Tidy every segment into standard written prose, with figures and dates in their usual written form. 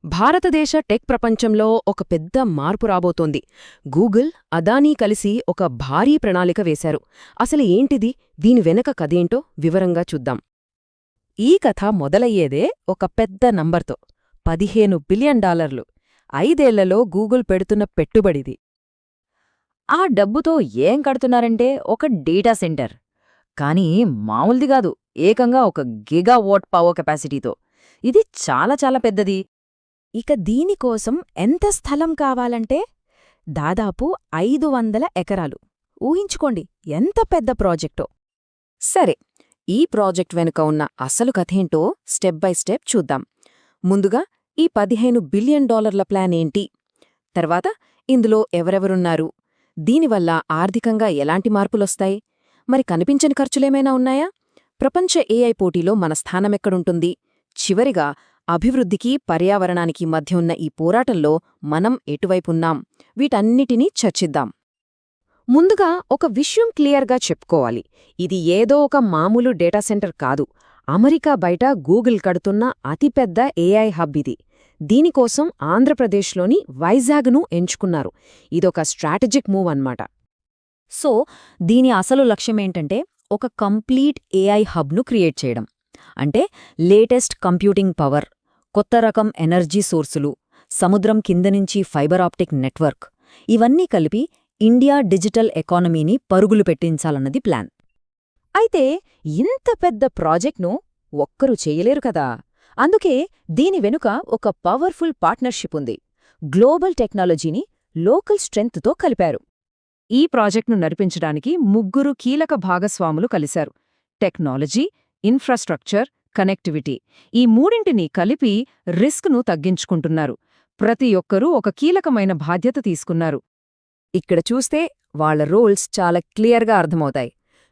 భారతదేశ టెక్ ప్రపంచంలో ఒక పెద్ద మార్పు రాబోతోంది. గూగుల్, అదానీ కలిసి ఒక భారీ ప్రణాళిక వేశారు. అసలు ఏంటిది, దీని వెనక కథేంటో వివరంగా చూద్దాం. ఈ కథ మొదలయ్యేదే ఒక పెద్ద నంబర్తో, $15 బిలియన్. 5 ఏళ్లలో గూగుల్ పెడుతున్న పెట్టుబడిది. ఆ డబ్బుతో ఏం కడుతున్నారంటే ఒక డేటా సెంటర్. కానీ మామూలుది కాదు, ఏకంగా ఒక గిగావాట్ పవర్ కెపాసిటీతో. ఇది చాలా చాలా పెద్దది. ఇక దీనికోసం ఎంత స్థలం కావాలంటే దాదాపు 500 ఎకరాలు. ఊహించుకోండి ఎంత పెద్ద ప్రాజెక్టో. సరే, ఈ ప్రాజెక్ట్ వెనుక ఉన్న అసలు కథేంటో స్టెప్ బై స్టెప్ చూద్దాం. ముందుగా ఈ $15 బిలియన్ ప్లాన్ ఏంటి, తర్వాత ఇందులో ఎవరెవరున్నారు, దీనివల్ల ఆర్థికంగా ఎలాంటి మార్పులొస్తాయి, మరి కనిపించని ఖర్చులేమైనా ఉన్నాయా, ప్రపంచ ఏఐ పోటీలో మన స్థానమెక్కడుంటుంది, చివరిగా అభివృద్ధికి పర్యావరణానికి మధ్య ఉన్న ఈ పోరాటంలో మనం ఎటువైపున్నాం, వీటన్నిటినీ చర్చిద్దాం. ముందుగా ఒక విషయం క్లియర్గా చెప్పుకోవాలి. ఇది ఏదో ఒక మామూలు డేటా సెంటర్ కాదు. అమెరికా బయట గూగుల్ కడుతున్న అతిపెద్ద ఏఐ హబ్ ఇది. దీనికోసం ఆంధ్రప్రదేశ్లోని వైజాగ్ను ఎంచుకున్నారు. ఇదొక స్ట్రాటజిక్ మూవ్ అన్నమాట. సో దీని అసలు లక్ష్యమేంటంటే ఒక కంప్లీట్ ఏఐ హబ్ను క్రియేట్ చేయడం. అంటే లేటెస్ట్ కంప్యూటింగ్ పవర్, కొత్త రకం ఎనర్జీ సోర్సులు, సముద్రం కింద నుంచి ఫైబర్ ఆప్టిక్ నెట్వర్క్, ఇవన్నీ కలిపి ఇండియా డిజిటల్ ఎకానమీని పరుగులు పెట్టించాలన్నది ప్లాన్. అయితే ఇంత పెద్ద ప్రాజెక్ట్ను ఒక్కరు చేయలేరు కదా. అందుకే దీని వెనుక ఒక పవర్ఫుల్ పార్ట్నర్షిప్ ఉంది. గ్లోబల్ టెక్నాలజీని లోకల్ స్ట్రెంగ్త్తో కలిపారు. ఈ ప్రాజెక్ట్ను నడిపించడానికి 3 కీలక భాగస్వాములు కలిశారు. టెక్నాలజీ, ఇన్ఫ్రాస్ట్రక్చర్, కనెక్టివిటీ, ఈ మూడింటిని కలిపి రిస్క్ను తగ్గించుకుంటున్నారు. ప్రతి ఒక్కరూ ఒక కీలకమైన బాధ్యత తీసుకున్నారు. ఇక్కడ చూస్తే వాళ్ల రోల్స్ చాలా క్లియర్గా అర్థమవుతాయి.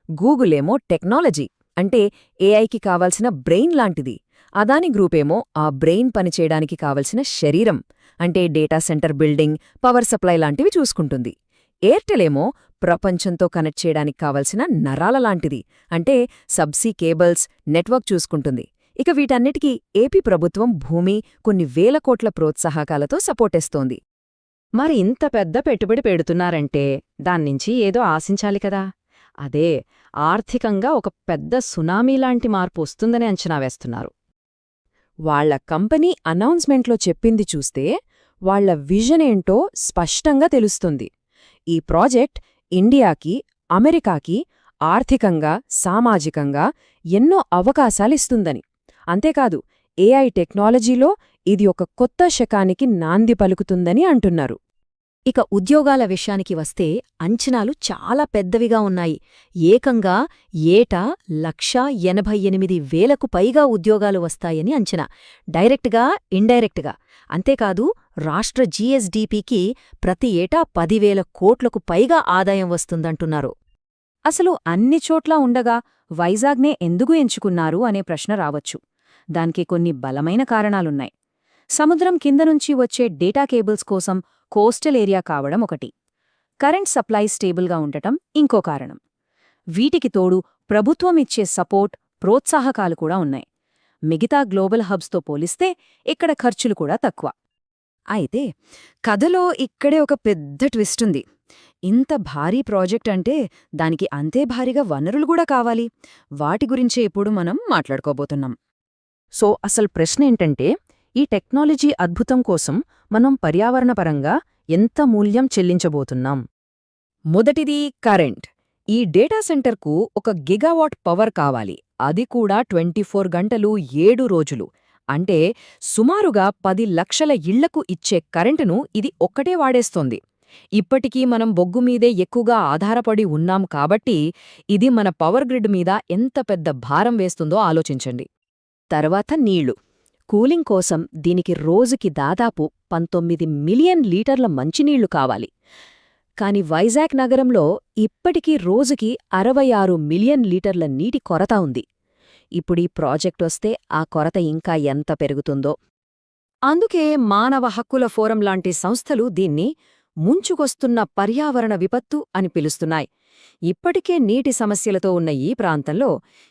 గూగుల్ ఏమో టెక్నాలజీ, అంటే ఏఐకి కావాల్సిన బ్రెయిన్ లాంటిది. అదాని గ్రూపేమో ఆ బ్రెయిన్ పనిచేయడానికి కావలసిన శరీరం, అంటే data centre building, power supply లాంటివి చూసుకుంటుంది. ఎయిర్టెల్ ఏమో ప్రపంచంతో కనెక్ట్ చేయడానికి కావలసిన నరాల లాంటిది, అంటే సబ్సీ కేబుల్స్, నెట్వర్క్ చూసుకుంటుంది. ఇక వీటన్నిటికీ ఏపీ ప్రభుత్వం భూమి, కొన్ని వేల కోట్ల ప్రోత్సాహకాలతో సపోర్టేస్తోంది. మరి ఇంత పెద్ద పెట్టుబడి పెడుతున్నారంటే దాన్నించి ఏదో ఆశించాలి కదా. అదే ఆర్థికంగా ఒక పెద్ద సునామీలాంటి మార్పు వస్తుందని అంచనా వేస్తున్నారు. వాళ్ల కంపెనీ అనౌన్స్మెంట్లో చెప్పింది చూస్తే వాళ్ల విజన్ ఏంటో స్పష్టంగా తెలుస్తుంది. ఈ ప్రాజెక్ట్ ఇండియాకి, అమెరికాకి ఆర్థికంగా, సామాజికంగా ఎన్నో అవకాశాలిస్తుందని. అంతేకాదు, ఏఐ టెక్నాలజీలో ఇది ఒక కొత్త శకానికి నాంది పలుకుతుందని అంటున్నారు. ఇక ఉద్యోగాల విషయానికి వస్తే అంచనాలు చాలా పెద్దవిగా ఉన్నాయి. ఏకంగా ఏటా 1,88,000కు పైగా ఉద్యోగాలు వస్తాయని అంచనా, డైరెక్ట్గా, ఇండైరెక్ట్గా. అంతేకాదు, రాష్ట్ర జీఎస్డీపీకి ప్రతి ఏటా 10,000 కోట్లకు పైగా ఆదాయం వస్తుందంటున్నారు. అసలు అన్ని చోట్లా ఉండగా వైజాగ్నే ఎందుకు ఎంచుకున్నారు అనే ప్రశ్న రావచ్చు. దానికి కొన్ని బలమైన కారణాలున్నాయి. సముద్రం కింద నుంచి వచ్చే డేటా కేబుల్స్ కోసం కోస్టల్ ఏరియా కావడం ఒకటి, కరెంట్ సప్లై స్టేబుల్గా ఉండటం ఇంకో కారణం. వీటికి తోడు ప్రభుత్వం ఇచ్చే సపోర్ట్, ప్రోత్సాహకాలు కూడా ఉన్నాయి. మిగతా గ్లోబల్ హబ్స్తో పోలిస్తే ఇక్కడ ఖర్చులు కూడా తక్కువ. అయితే కథలో ఇక్కడే ఒక పెద్ద ట్విస్ట్ ఉంది. ఇంత భారీ ప్రాజెక్ట్ అంటే దానికి అంతే భారీగా వనరులు కూడా కావాలి. వాటి గురించే ఇప్పుడు మనం మాట్లాడుకోబోతున్నాం. సో అసలు ప్రశ్న ఏంటంటే, ఈ టెక్నాలజీ అద్భుతం కోసం మనం పర్యావరణపరంగా ఎంత మూల్యం చెల్లించబోతున్నాం? మొదటిది కరెంట్. ఈ డేటా సెంటర్కు ఒక గిగావాట్ పవర్ కావాలి, అది కూడా 24 గంటలు 7 రోజులు. అంటే సుమారుగా 10 లక్షల ఇళ్లకు ఇచ్చే కరెంటును ఇది ఒక్కటే వాడేస్తోంది. ఇప్పటికీ మనం బొగ్గు మీదే ఎక్కువగా ఆధారపడి ఉన్నాం కాబట్టి ఇది మన పవర్ గ్రిడ్ మీద ఎంత పెద్ద భారం వేస్తుందో ఆలోచించండి. తర్వాత నీళ్లు. కూలింగ్ కోసం దీనికి రోజుకి దాదాపు 19 మిలియన్ లీటర్ల మంచినీళ్లు కావాలి. కాని వైజాగ్ నగరంలో ఇప్పటికీ రోజుకి 66 మిలియన్ లీటర్ల నీటి కొరత ఉంది. ఇప్పుడీ ప్రాజెక్ట్ వస్తే ఆ కొరత ఇంకా ఎంత పెరుగుతుందో. అందుకే మానవ హక్కుల ఫోరం లాంటి సంస్థలు దీన్ని ముంచుకొస్తున్న పర్యావరణ విపత్తు అని పిలుస్తున్నాయి. ఇప్పటికే నీటి సమస్యలతో ఉన్న ఈ ప్రాంతంలో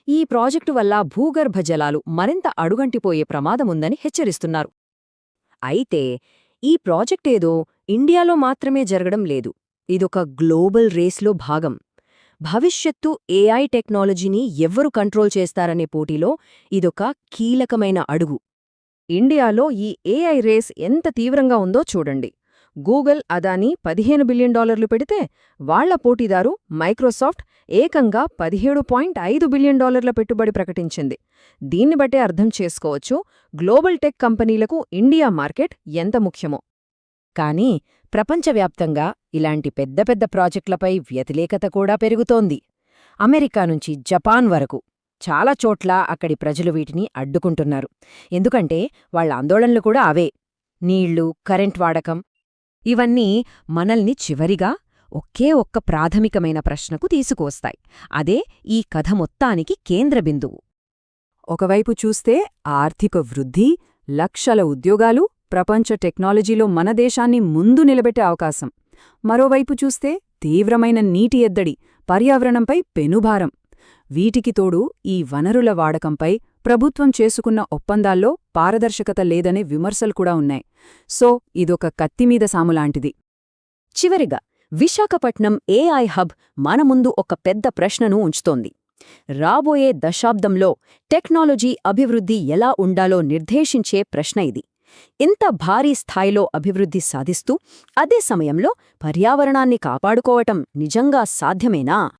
ఈ ప్రాజెక్టు వల్ల భూగర్భ జలాలు మరింత అడుగంటిపోయే ప్రమాదముందని హెచ్చరిస్తున్నారు. అయితే ఈ ప్రాజెక్ట్ ఏదో ఇండియాలో మాత్రమే జరగడం లేదు. ఇదొక గ్లోబల్ రేస్లో భాగం. భవిష్యత్తు ఏఐ టెక్నాలజీని ఎవ్వరు కంట్రోల్ చేస్తారనే పోటీలో ఇదొక కీలకమైన అడుగు. ఇండియాలో ఈ ఏఐ రేస్ ఎంత తీవ్రంగా ఉందో చూడండి. గూగుల్, అదానీ $15 బిలియన్ పెడితే వాళ్ల పోటీదారు మైక్రోసాఫ్ట్ ఏకంగా $17.5 బిలియన్ పెట్టుబడి ప్రకటించింది. దీన్ని బట్టే అర్థం చేసుకోవచ్చు గ్లోబల్ టెక్ కంపెనీలకు ఇండియా మార్కెట్ ఎంత ముఖ్యమో. కానీ ప్రపంచవ్యాప్తంగా ఇలాంటి పెద్ద పెద్ద ప్రాజెక్టులపై వ్యతిరేకత కూడా పెరుగుతోంది. అమెరికా నుంచి జపాన్ వరకు చాలా చోట్ల అక్కడి ప్రజలు వీటిని అడ్డుకుంటున్నారు. ఎందుకంటే వాళ్ల ఆందోళనలు కూడా అవే. నీళ్లు, కరెంట్ వాడకం ఇవన్నీ మనల్ని చివరిగా ఒకే ఒక్క ప్రాథమికమైన ప్రశ్నకు తీసుకువస్తాయి. అదే ఈ కథ మొత్తానికి కేంద్ర బిందువు. ఒకవైపు చూస్తే ఆర్థిక వృద్ధి, లక్షల ఉద్యోగాలు, ప్రపంచ టెక్నాలజీలో మన దేశాన్ని ముందు నిలబెట్టే అవకాశం. మరోవైపు చూస్తే తీవ్రమైన నీటి ఎద్దడి, పర్యావరణంపై పెనుభారం. వీటికి తోడు ఈ వనరుల వాడకంపై ప్రభుత్వం చేసుకున్న ఒప్పందాల్లో పారదర్శకత లేదనే విమర్శలు కూడా ఉన్నాయి. సో ఇదొక కత్తిమీద సాములాంటిది. చివరిగా విశాఖపట్నం ఏఐ హబ్ మన ముందు ఒక పెద్ద ప్రశ్నను ఉంచుతోంది. రాబోయే దశాబ్దంలో టెక్నాలజీ అభివృద్ధి ఎలా ఉండాలో నిర్దేశించే ప్రశ్న ఇది. ఇంత భారీ స్థాయిలో అభివృద్ధి సాధిస్తూ అదే సమయంలో పర్యావరణాన్ని కాపాడుకోవటం నిజంగా సాధ్యమేనా?